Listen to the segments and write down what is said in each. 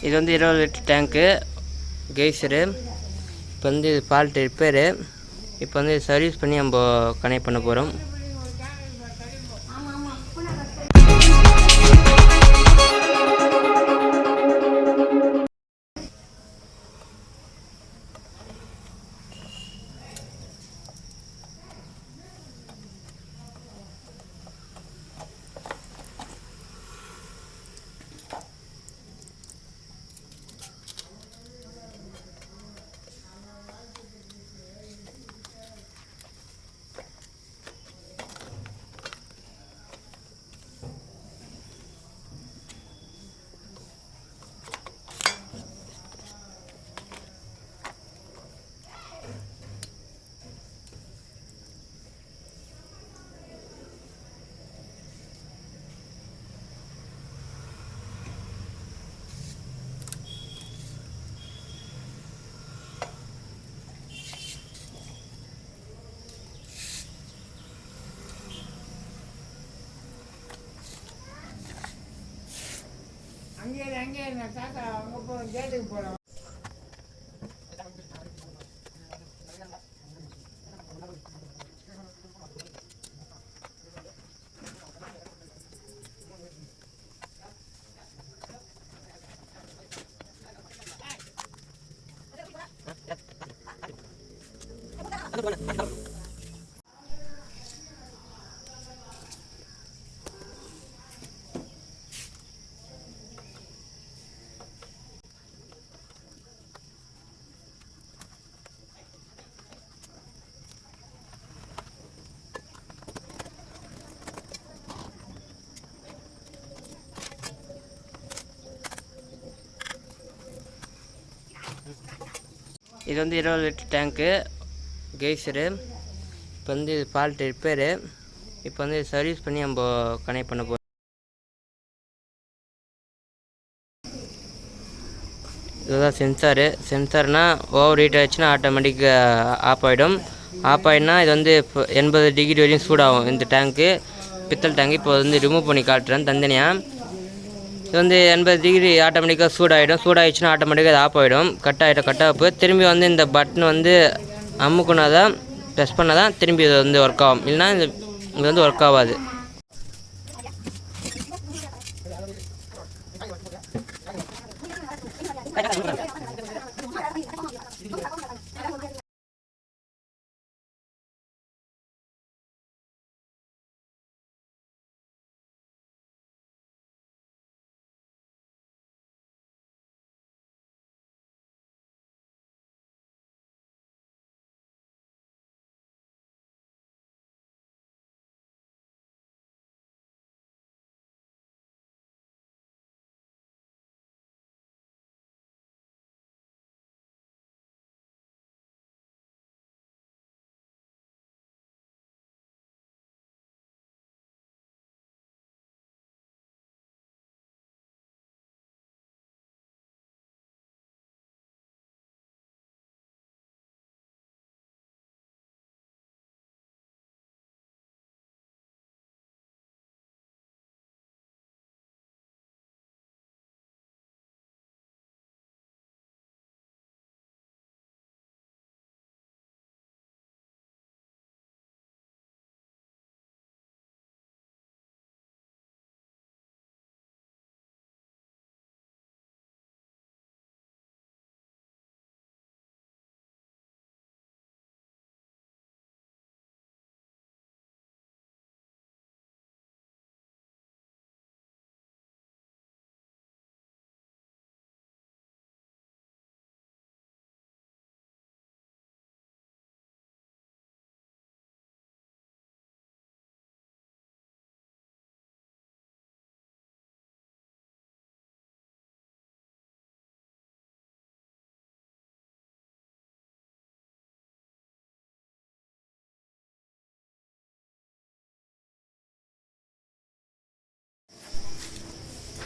இது வந்து 20 லிட்டர் டேங்க்கு கெய்சரு. இப்போ வந்து இது ஃபால்ட் ரிப்பேரு. இப்போ வந்து சர்வீஸ் பண்ணி நம்ம கனெக்ட் பண்ண போகிறோம். அங்கே தாத்தா அங்கே போ கேட்டுக்கு போகிறோம். இது வந்து 20 லிட்டர் டேங்க்கு கெய்சரு. இப்போ வந்து இது ஃபால்ட் ரிப்பேரு. இப்போ வந்து சர்வீஸ் பண்ணி நம்ம கனெக்ட் பண்ண போகிறோம். இதுதான் சென்சார்னால் ஓவர் ஹீட் ஆச்சுன்னா ஆட்டோமேட்டிக்காக ஆஃப் ஆகிடும். ஆஃப் ஆகிடுனா இது வந்து இப்போ 80 டிகிரி வரையும் சூடாகும் இந்த டேங்க்கு. பித்தல் டேங்கு இப்போ வந்து ரிமூவ் பண்ணி காட்டுறேன் தனித்தனியாக. இது வந்து 80 டிகிரி ஆட்டோமேட்டிக்காக சூடாகிடுச்சுன்னா ஆட்டோமேட்டிக்காக அது ஆஃப் ஆகிடும். Cut off. திரும்பி வந்து இந்த பட்டன் வந்து அமுக்குனா தான் ப்ரெஸ் பண்ணால் தான் திரும்பி இது வந்து ஒர்க் ஆகும். இல்லைனா இது வந்து ஒர்க் ஆகாது.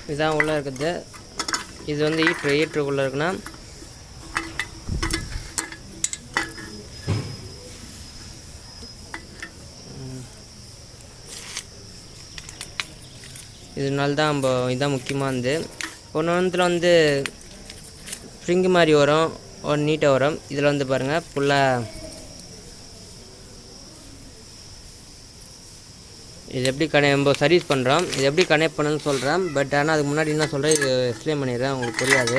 இதுதான் உள்ளே இருக்குது. இது வந்து ஹீட்ருக்குள்ளே இருக்குன்னா இதனால தான் நம்ம இதுதான் முக்கியமாக வந்து ஒன்று வந்து ஸ்ப்ரிங்கு மாதிரி வரும், ஒரு நீட்டாக வரும். இதில் வந்து பாருங்கள் ஃபுல்லாக இது எப்படி நம்ம சர்வீஸ் பண்ணுறோம், இது எப்படி கனெக்ட் பண்ணுன்னு சொல்கிறேன். பட் ஆனால் அதுக்கு முன்னாடி என்ன சொல்கிறேன், இது எக்ஸ்பிளைன் பண்ணிடுறேன், உங்களுக்கு புரியாது.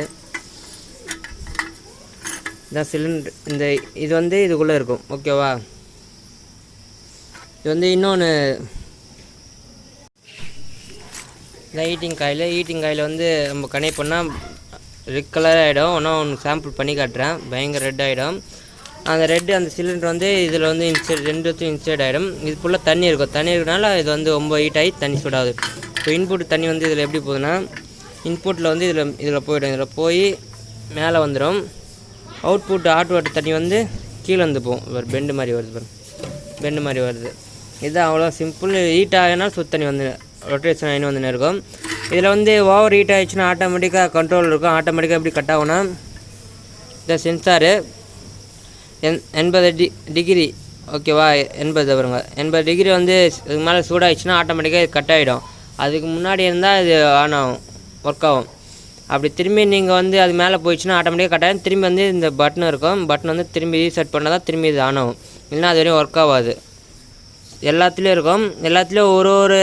இதான் சிலிண்டர், இது வந்து இதுக்குள்ளே இருக்கும், ஓகேவா. இது வந்து இன்னொன்று இதான் ஈட்டிங் காயில் வந்து நம்ம கனெக்ட் பண்ணால் ரெட் கலர் ஆகிடும். ஒன்று சாம்பிள் பண்ணி காட்டுறேன், பயங்கர ரெட் ஆகிடும். அந்த அந்த சிலிண்டர் வந்து இதில் வந்து ரெண்டுத்தையும் இன்சைட் ஆகிடும். இது ஃபுல்லாக தண்ணி இருக்கும், தண்ணி இருக்கனால இது வந்து ரொம்ப ஹீட் ஆகி தண்ணி சூடாகுது. இப்போ இன்புட் தண்ணி வந்து இதில் எப்படி போகுதுன்னா, இன்புட்டில் வந்து இதில் போய்டும், இதில் போய் மேலே வந்துடும். அவுட்புட் ஹாட் வாட்டர் தண்ணி வந்து கீழே வந்து போகும். ஒரு பெண்டு மாதிரி வருது. இதுதான் அவ்வளோ சிம்பிள். ஹீட் ஆகினா தண்ணி வந்து ரொட்டேஷன் ஆகின்னு வந்துன்னு இருக்கும். இதில் வந்து ஓவர் ஹீட் ஆகிடுச்சுன்னா ஆட்டோமேட்டிக்காக கண்ட்ரோல் இருக்கும். ஆட்டோமேட்டிக்காக எப்படி கட் ஆகும்னா, இந்த சென்சாரு 80 டிகிரி, ஓகேவா. 80 வருங்க, 80 டிகிரி வந்து இதுக்கு மேலே சூடாகிடுச்சுன்னா ஆட்டோமேட்டிக்காக கட் ஆகிடும். அதுக்கு முன்னாடி இருந்தால் இது ஆன் ஆகும், ஒர்க் ஆகும். அப்படி திரும்பி நீங்கள் வந்து அது மேலே போயிடுச்சுன்னா ஆட்டோமேட்டிக்காக கட் ஆகிடும். திரும்பி வந்து இந்த பட்டன் இருக்கும், பட்டன் வந்து திரும்பி ரீசெட் பண்ணால் தான் திரும்பி இது ஆன் ஆகும், இல்லைன்னா அது வரையும் ஒர்க் ஆகாது. எல்லாத்துலேயும் இருக்கும், எல்லாத்துலேயும் ஒரு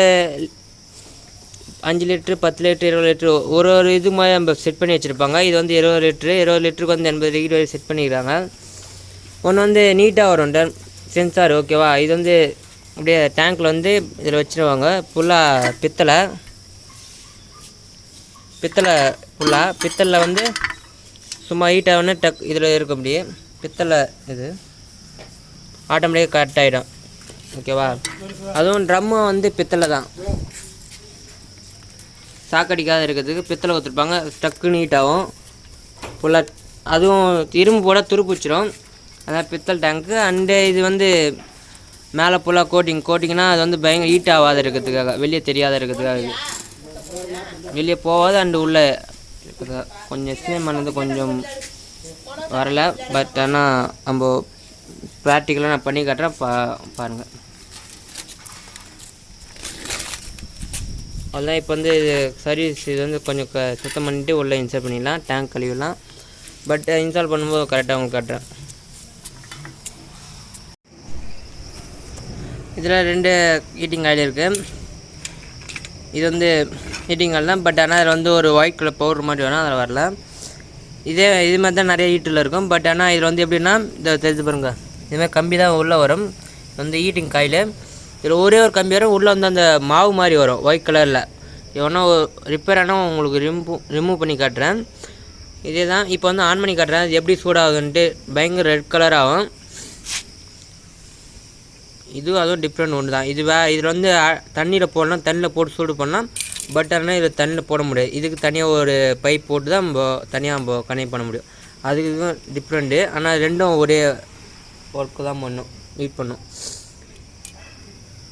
5 லிட்ரு 10 லிட்ரு 20 லிட்ரு ஒரு இது மாதிரி நம்ம செட் பண்ணி வச்சுருப்பாங்க. இது வந்து 20 லிட்டருக்கு வந்து 80 டிகிரி வரை செட் பண்ணிக்கிறாங்க. ஒன்று வந்து நீட்டாக வரும் சென்சார், ஓகேவா. இது வந்து அப்படியே டேங்க்கில் வந்து இதில் வச்சுருவாங்க. ஃபுல்லாக பித்தளை ஃபுல்லாக பித்தளில் வந்து சும்மா ஹீட்டாகனு இதில் இருக்க முடியே பித்தளை. இது ஆட்டோமேட்டிக்காக கட் ஆகிடும், ஓகேவா. அதுவும் ட்ரம்மு வந்து பித்தளை தான், சாக்கடிக்காத இருக்கிறதுக்கு பித்தளை கொடுத்துருப்பாங்க. டக்குன்னு நீட்டாகும் ஃபுல்லாக. அதுவும் இரும்பு போட துருப்பிச்சிடும், அதான் பித்தளை டேங்க்கு. அண்டு இது வந்து மேலே ஃபுல்லாக கோட்டிங்னா அது வந்து பயங்கர ஹீட் ஆகாத இருக்கிறதுக்காக, வெளியே தெரியாத இருக்கிறதுக்காக, வெளியே போகாது. அண்டு உள்ளே இருக்கிறதுக்காக கொஞ்சம் எக்ஸ்பிளைன் பண்ணது கொஞ்சம் வரலை. பட் ஆனால் நம்ம ப்ராக்டிக்கலாக நான் பண்ணி காட்டுறேன், பாருங்கள். அதான் இப்போ வந்து இது சர்வீஸ், இது வந்து கொஞ்சம் சுத்தம் பண்ணிவிட்டு உள்ளே இன்ஸ்டால் பண்ணிடலாம், டேங்க் கழுவிடலாம். பட் இன்ஸ்டால் பண்ணும்போது கரெக்டாக உங்களுக்கு காட்டுறேன். இதில் 2 ஹீட்டிங் ஆயில் இருக்குது. இது வந்து ஹீட்டிங் ஆயில் தான், பட் ஆனால் அதில் வந்து ஒரு ஒயிட் கலர் பவுடர் மாதிரி வேணும், அதில் வரல. இது மாதிரி தான் நிறைய ஹீட்டில் இருக்கும். பட் ஆனால் இதில் வந்து எப்படின்னா, இதை தெரிஞ்சு பாருங்கள், இதுமாதிரி கம்பி தான் உள்ளே வரும். இது வந்து ஹீட்டிங் காயில். இதில் ஒரே ஒரு கம்பி வரும், உள்ளே வந்து அந்த மாவு மாதிரி வரும் ஒயிட் கலரில். எவனோ ரிப்பேர் ஆனால் உங்களுக்கு ரிமூவ் பண்ணி காட்டுறேன். இதே தான் இப்போ வந்து ஆன் பண்ணி காட்டுறேன், இது எப்படி சூடாகுதுன்ட்டு. பயங்கர ரெட் கலர் ஆகும். அதுவும் டிஃப்ரெண்ட் ஒன்று தான். இதில் வந்து தண்ணியில் போடலாம், தண்ணியில் போட்டு சூடு பண்ணலாம். பட் ஆனால் இதில் தண்ணியில் போட முடியாது, இதுக்கு தனியாக ஒரு பைப் போட்டு தான் நம்ம தனியாக நம்ம கனெக்ட் பண்ண முடியும். அதுக்கு டிஃப்ரெண்ட்டு. ஆனால் ரெண்டும் ஒரே ஒர்க்கு தான் ஹீட் பண்ணும்.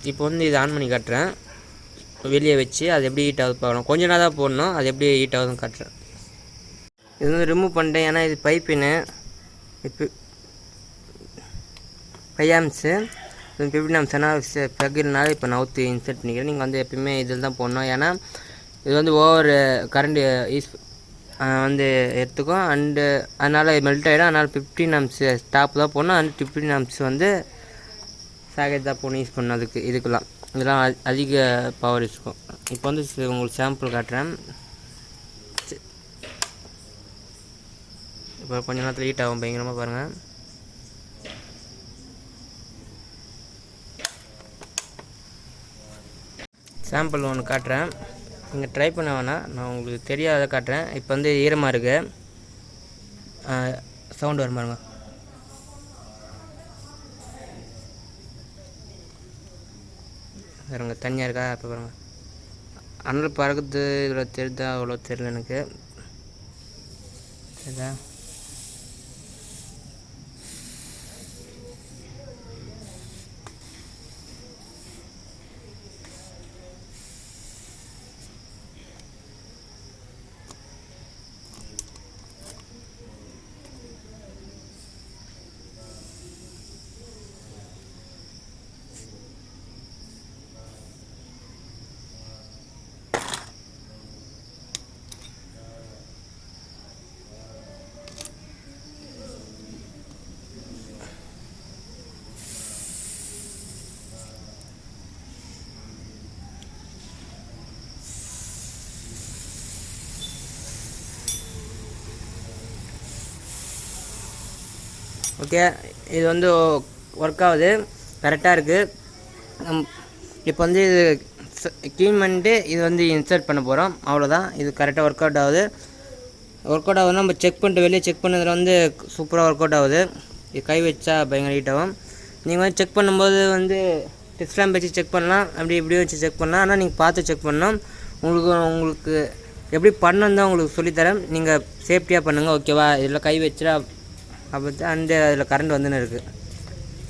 இப்போ வந்து இதை ஆன் பண்ணி காட்டுறேன், வெளியே வச்சு அது எப்படி ஹீட் ஆகுது பார்க்கலாம். கொஞ்ச நேரம் தான் போடணும், அது எப்படி ஹீட் ஆகுதுன்னு காட்டுறேன். இது வந்து ரிமூவ் பண்ணிட்டேன், ஏன்னா இது பைப்பின்னு. இப்போ 5 ஆம்ஸு 50 ஆம்ஸ்னா ப்ளக்னால இப்போ நான் ஊற்றி இன்சர்ட் பண்ணிக்கிறேன். நீங்கள் வந்து எப்பயுமே இதில் தான் போடணும், ஏன்னா இது வந்து ஓவர் கரண்ட் வந்து எடுத்துக்கும். அண்டு அதனால் மெல்ட் ஆகிடும். அதனால் 15 ஆம்ஸ் ஸ்டாப் தான் போடணும். அண்ட் 15 ஆம்ஸ் வந்து சாக்கெட் தான் போடணும், யூஸ் பண்ணணும். இதுக்கெல்லாம் இதெல்லாம் அதிக பவர் யூஸ் இருக்கும். இப்போ வந்து உங்களுக்கு சாம்பிள் காட்டுறேன். இப்போ கொஞ்ச நேரத்தில் ஹீட் ஆகும் பயங்கரமாக, பாருங்கள். சாம்பிள் ஒன்று காட்டுறேன், நீங்கள் ட்ரை பண்ண வேணாம், நான் உங்களுக்கு தெரியாத காட்டுறேன். இப்போ வந்து ஈரமாக இருக்குது, சவுண்டு வரும் பாருங்க. பாருங்க தனியாக இருக்கா, இப்போ பாருங்கள். அனல் பறக்குது, இதில் தெரியுதா அவ்வளோ தெரியல எனக்கு, தெரியுதா. ஓகே, இது வந்து ஒர்க் ஆகுது, கரெக்டாக இருக்குது. இப்போ வந்து இது க்ளீன் பண்ணிட்டு இது வந்து இன்சர்ட் பண்ண போகிறோம். அவ்வளோதான். இது கரெக்டாக ஒர்க் அவுட் ஆகுது. நம்ம செக் பண்ணிட்டு வெளியே செக் பண்ணதில் வந்து சூப்பராக ஒர்க் அவுட் ஆகுது. இது கை வச்சா பயங்கர ஹீட் ஆகும். நீங்கள் வந்து செக் பண்ணும்போது வந்து டிஸ்லாம் வச்சு செக் பண்ணலாம், அப்படி இப்படியும் வச்சு செக் பண்ணலாம். ஆனால் நீங்கள் பார்த்து செக் பண்ணணும். உங்களுக்கு எப்படி பண்ணணும் தான் உங்களுக்கு சொல்லித்தரேன். நீங்கள் சேஃப்டியாக பண்ணுங்கள், ஓகேவா? இதில் கை வச்சுட்டா அப்போ அந்த அதில் கரண்ட் வந்துன்னு இருக்குது.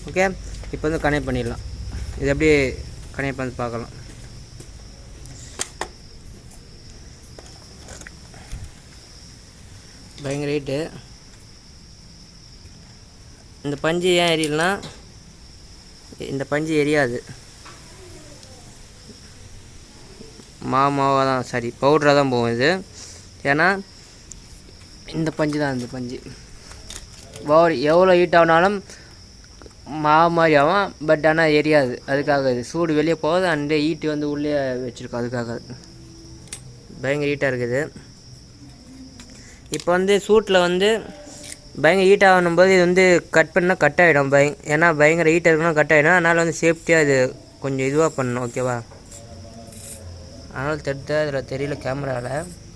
ஓகே, இப்போ வந்து கனெக்ட் பண்ணிடலாம். இது எப்படி கனெக்ட் பண்ணி பார்க்கலாம். பயங்கர ஹீட்டு. இந்த பஞ்சு ஏன் எரியலனா, இந்த பஞ்சு எரியாது, மாவாக தான் சரி பவுடராக தான் போகும் இது. ஏன்னா இந்த பஞ்சு தான், இந்த பஞ்சு எவ்வளோ ஹீட் ஆனாலும் மாவு மாதிரி ஆகும், பட் ஆனால் எரியாது. அதுக்காக இது சூடு வெளியே போகுது, அண்டு ஹீட்டு வந்து உள்ளே வச்சுருக்கோம். அதுக்காக பயங்கர ஹீட்டாக இருக்குது. இப்போ வந்து சூட்டில் வந்து பயங்கர ஹீட் ஆகணும்போது இது வந்து கட் பண்ணால் கட் ஆகிடும். ஏன்னா பயங்கர ஹீட்டாக இருக்கணும், கட் ஆகிடும். அதனால் வந்து சேஃப்டியாக இது கொஞ்சம் இதுவாக பண்ணணும், ஓகேவா? அதனால் இதில் தெரியல கேமராவில்,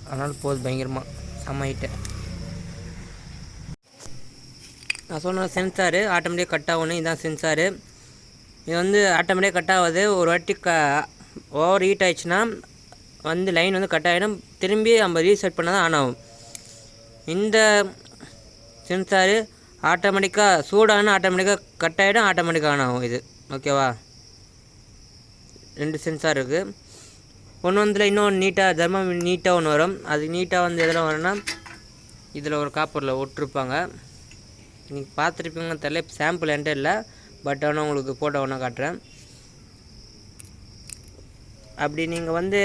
அதனால் போகுது பயங்கரமாக செம்ம ஹீட்டு. நான் சொன்ன சென்சாரு ஆட்டோமேட்டிக்காக கட் ஆகணும். இதுதான் சென்சாரு. இது வந்து ஆட்டோமேட்டிக்காக கட் ஆகாது. ஒரு வாட்டி ஓவர் ஹீட் ஆகிடுச்சுன்னா வந்து லைன் வந்து கட் ஆகிடும். திரும்பி நம்ம ரீசெட் பண்ணால் தான் ஆன் ஆகும். இந்த சென்சாரு ஆட்டோமேட்டிக்காக சூடான ஆட்டோமேட்டிக்காக கட் ஆகிடும், ஆட்டோமேட்டிக்காக ஆன் ஆகும் இது, ஓகேவா? 2 சென்சார் இருக்குது. ஒன்று வந்து இன்னொன்று நீட்டாக தர்மம் நீட்டாக ஒன்று வரும். அது நீட்டாக வந்து எதில் வரும்னா இதில் ஒரு காப்பரில் ஒட்டிருப்பாங்க. நீங்கள் பார்த்துருப்பீங்கன்னு தெரியல, சாம்பிள் என்கிட்ட இல்லை, பட் ஆனால் உங்களுக்கு ஃபோட்டோ ஒன்றா காட்டுறேன். அப்படி நீங்கள் வந்து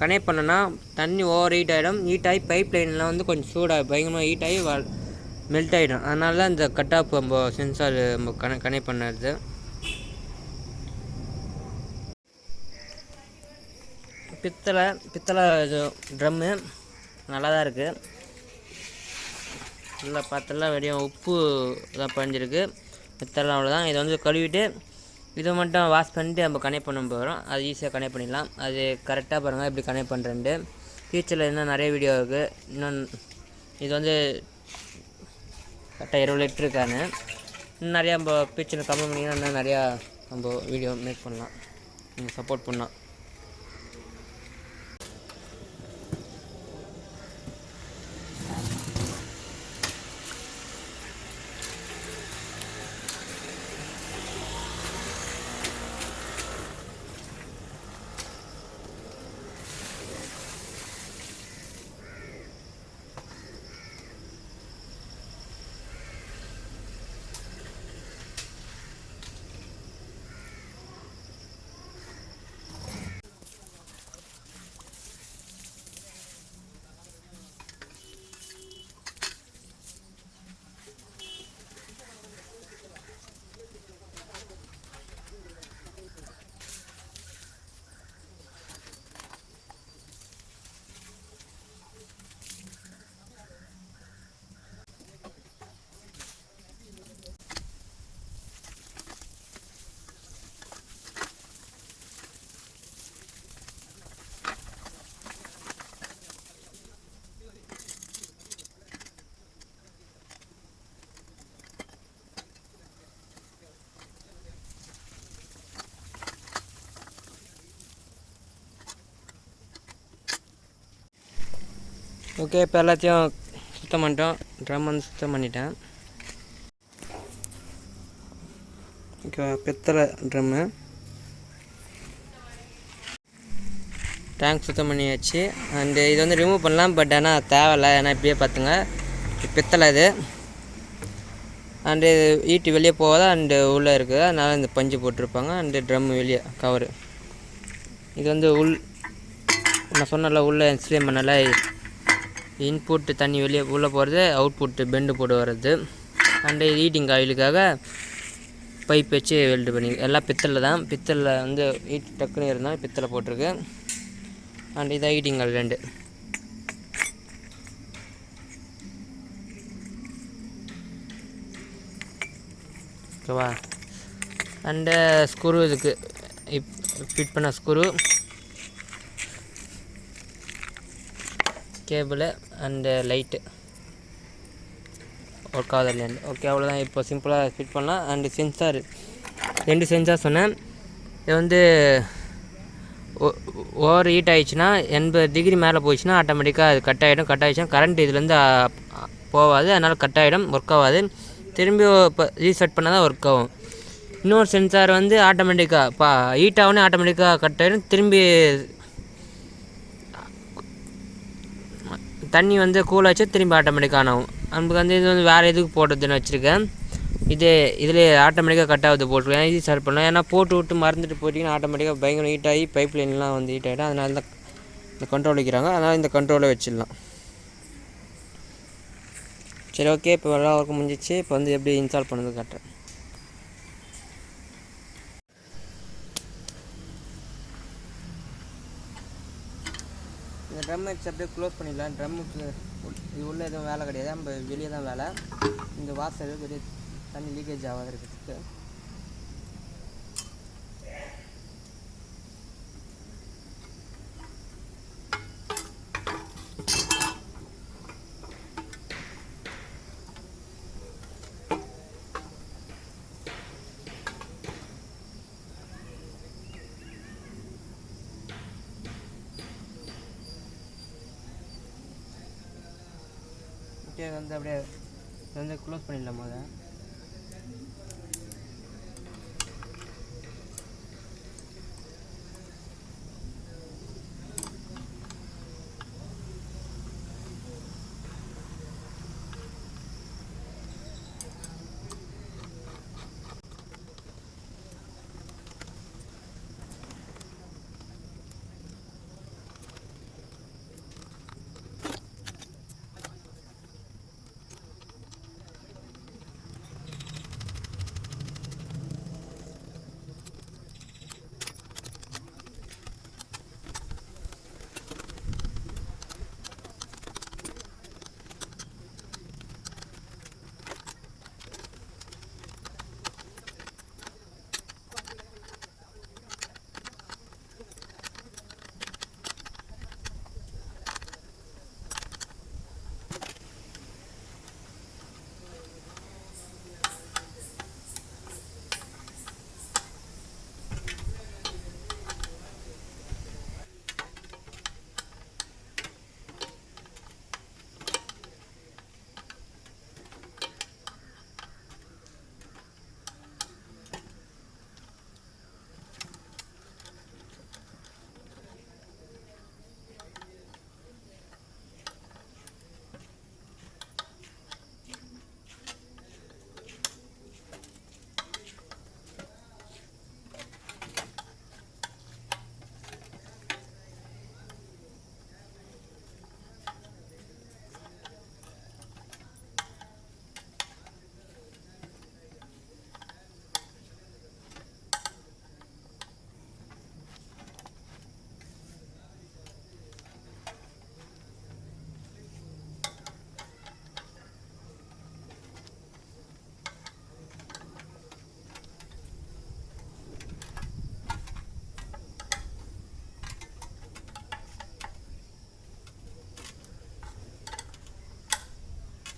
கனெக்ட் பண்ணனா தண்ணி ஓவர் ஹீட் ஆகிடும். ஹீட் ஆகி பைப் லைன்லாம் வந்து கொஞ்சம் சூடாக பயங்கரமாக ஹீட் ஆகி மெல்ட் ஆகிடும். அதனால தான் இந்த கட் ஆஃப் நம்ம சென்சார் நம்ம கனெக்ட் பண்ணுறது. பித்தளை இது ட்ரம்மு நல்லா தான் இருக்குது. நல்லா பார்த்தெல்லாம் வெடியும் உப்பு தான் பஞ்சிருக்கு. பித்தளை அவ்வளோதான். இதை வந்து கழுவிட்டு இதை மட்டும் வாஷ் பண்ணிட்டு நம்ம கனெக்ட் பண்ண போகிறோம். அது ஈஸியாக கனெக்ட் பண்ணிடலாம். அது கரெக்டாக பாருங்கள் எப்படி கனெக்ட் பண்ணுறேன்ட்டு. ஃபியூச்சரில் இன்னும் நிறைய வீடியோ இருக்குது. இன்னும் இது வந்து கரெக்டாக 20 லிட்டரு இருக்கான்னு இன்னும் நிறையா நம்ம ஃபியூச்சரில் கம்மி பண்ணிங்கன்னா இன்னும் நிறையா நம்ம வீடியோ மேக் பண்ணலாம். நீங்கள் சப்போர்ட் பண்ணலாம். ஓகே, இப்போ எல்லாத்தையும் சுத்தம் பண்ணிட்டோம். ட்ரம் வந்து சுத்தம் பண்ணிட்டேன். ஓகே, பித்தளை ட்ரம்மு டேங்க் சுத்தம் பண்ணியாச்சு. அண்டு இது வந்து ரிமூவ் பண்ணலாம், பட் ஆனால் தேவையில்லை. ஏன்னா இப்படியே பார்த்துங்க, பித்தளை இது. அண்டு ஈட்டு வெளியே போகாத அண்டு உள்ளே இருக்குது, அதனால் இந்த பஞ்சு போட்டிருப்பாங்க. அண்டு ட்ரம்மு வெளியே கவரு. இது வந்து நான் சொன்னல உள்ளே எக்ஸ்பிளைன் பண்ணல, இன்புட்டு தண்ணி வெளியே உள்ளே போகிறது, அவுட்புட்டு பெண்டு போட்டு வர்றது. அண்டு ஹீட்டிங் ஆயிலுக்காக பைப் வச்சு வெல்டு பண்ணி எல்லாம் பித்தளை தான். பித்தளை வந்து ஹீட் டக்குன்னு இருந்தால் பித்தளை போட்டிருக்கு. அண்ட் இதான் ஹீட்டிங் ஆயில் 2. ஓகேவா. அண்டு ஸ்க்ரூ இதுக்கு ஃபிட் பண்ண screw, cable and light work ஆகுது இல்லையாண்டு. ஓகே, அவ்வளோதான். இப்போ சிம்பிளாக ஃபிட் பண்ணலாம். அண்டு சென்சார் 2 சென்சார் சொன்னேன். இது வந்து ஓவர் ஹீட் ஆகிடுச்சுன்னா 80 டிகிரி மேலே போயிடுச்சுன்னா ஆட்டோமேட்டிக்காக அது கட் ஆகிடும். கட் ஆகிடுச்சுன்னா கரண்ட் இதுலேருந்து போகாது, அதனால் கட் ஆகிடும், ஒர்க் ஆகாது. திரும்பி இப்போ ரீசெட் பண்ணால் தான் ஒர்க் ஆகும். இன்னொரு சென்சார் வந்து ஆட்டோமேட்டிக்காக ஹீட் ஆகுனே ஆட்டோமேட்டிக்காக கட் ஆகிடும். திரும்பி தண்ணி வந்து கூல் ஆச்சு திரும்பி ஆட்டோமேட்டிக்காக ஆன் ஆகும். நமக்கு வந்து இது வந்து வேறு எதுக்கு போடுறதுன்னு வச்சுருக்கேன். இதில் ஆட்டோமேட்டிக்காக கட் ஆகுது போட்டிருக்கேன். ஈஸி ஸ்டார்ட் பண்ணலாம். ஏன்னா போட்டு மறந்துட்டு போட்டிங்கன்னா ஆட்டோமேட்டிக்காக பயங்கர ஹீட் ஆகி பைப் லைன்லாம் வந்து ஹீட் ஆகிடும். அதனால தான் இந்த கண்ட்ரோல் வைக்கிறாங்க. அதனால் இந்த கண்ட்ரோலை வச்சிடலாம். சரி, ஓகே. இப்போ எல்லா ஒர்க்கும் முடிஞ்சிச்சு. இப்போ வந்து எப்படி இன்ஸ்டால் பண்ணது காட்டுறேன். இந்த ட்ரம் வச்சு அப்படியே க்ளோஸ் பண்ணிடலாம். ட்ரம்முக்கு இது உள்ளே எதுவும் வேலை கிடையாது, நம்ம வெளியே தான் வேலை. இந்த வாசல் வெளியே தண்ணி லீக்கேஜ் ஆகாத இருக்கிறதுக்கு. ஓகே, வந்து அப்படியே வந்து க்ளோஸ் பண்ணிடலாம் போது.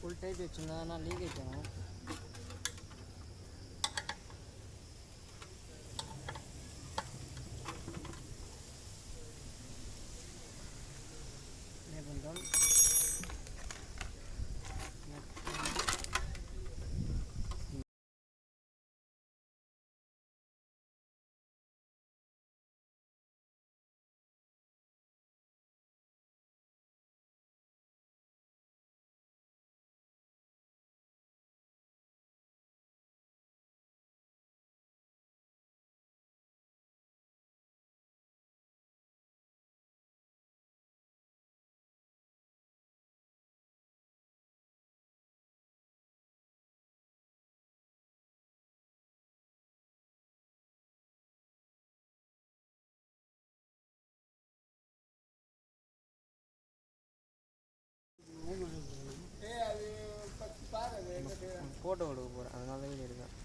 ஃபுல் டைட் வச்சுருந்தா லீக்கேஜ் ஆகும். என்ன பண்ணுறோம், ஃபோட்டோ எடுக்க போகிறேன், அதனால தான் எடுக்கிறேன்.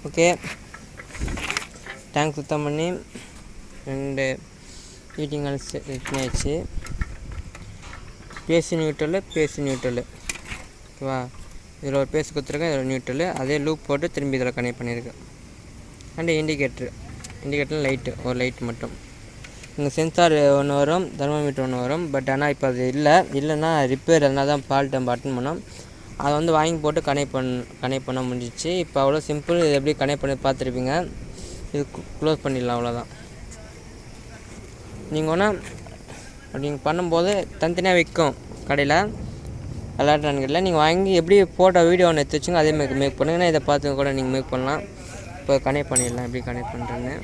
ஓகே, டேங்க் சுத்தம் பண்ணி 2 ஹீட்டிங் ஆயில் செட் பண்ணியாச்சு. பேஸு நியூட்ரலு ஓகேவா. இதில் ஒரு பேஸ் கொடுத்துருக்கேன், இதில் நியூட்ரலு. அதே லூப் போட்டு திரும்பி இதில் கனெக்ட் பண்ணியிருக்கேன். அண்டு இண்டிகேட்டர் ஒரு லைட் மட்டும். இங்கே சென்சார் ஒன்று வரும், தெர்மோமீட்டர் ஒன்று வரும். பட் ஆனால் இப்போ அது இல்லைன்னா ரிப்பேர், அதனால தான் ஃபால்ட் நம்ம அட்டன் பண்ணோம். அதை வந்து வாங்கி போட்டு கனெக்ட் பண்ண முடிஞ்சிச்சு. இப்போ அவ்வளோ சிம்பிள். இது எப்படி கனெக்ட் பண்ணி பார்த்துருப்பீங்க. இது க்ளோஸ் பண்ணிடலாம், அவ்வளோதான். நீங்கள் வேணால் நீங்கள் பண்ணும்போது தனித்தனியாக விற்கும் கடையில், எலக்ட்ரானிக்கில். நீங்கள் வாங்கி எப்படி வீடியோ ஒன்று எடுத்து வச்சுங்க, அதேமாதிரி மேக் பண்ணுங்கன்னா இதை பார்த்து கூட நீங்கள் மேக் பண்ணலாம். இப்போ கனெக்ட் பண்ணிடலாம், எப்படி கனெக்ட் பண்ணுறேன்னு.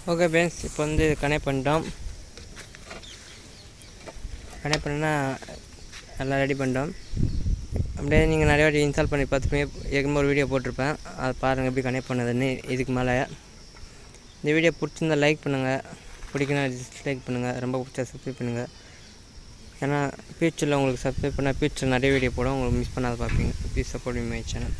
ஓகே ஃப்ரெண்ட்ஸ், இப்போ வந்து கனெக்ட் பண்ணிட்டோம். கனெக்ட் பண்ணா நல்லா ரெடி பண்ணிட்டோம். அப்படியே நீங்கள் நிறைய வாட்டி இன்ஸ்டால் பண்ணி பார்த்துப்பீங்க. ஏற்கனவே ஒரு வீடியோ போட்டிருப்பேன், அதை பாருங்கள் எப்படி கனெக்ட் பண்ணதுன்னு. இதுக்கு மேலே இந்த வீடியோ பிடிச்சிருந்தால் லைக் பண்ணுங்கள், பிடிக்கணும் டிஸ்லைக் பண்ணுங்கள், ரொம்ப பிடிச்சா சப்ஸ்கிரைப் பண்ணுங்கள். ஏன்னா ஃபியூச்சரில் உங்களுக்கு சப்ஸ்கிரைப் பண்ணால் ஃபியூச்சர் நிறைய வீடியோ போடும், உங்களுக்கு மிஸ் பண்ணாத பார்ப்பீங்க. Please support my channel.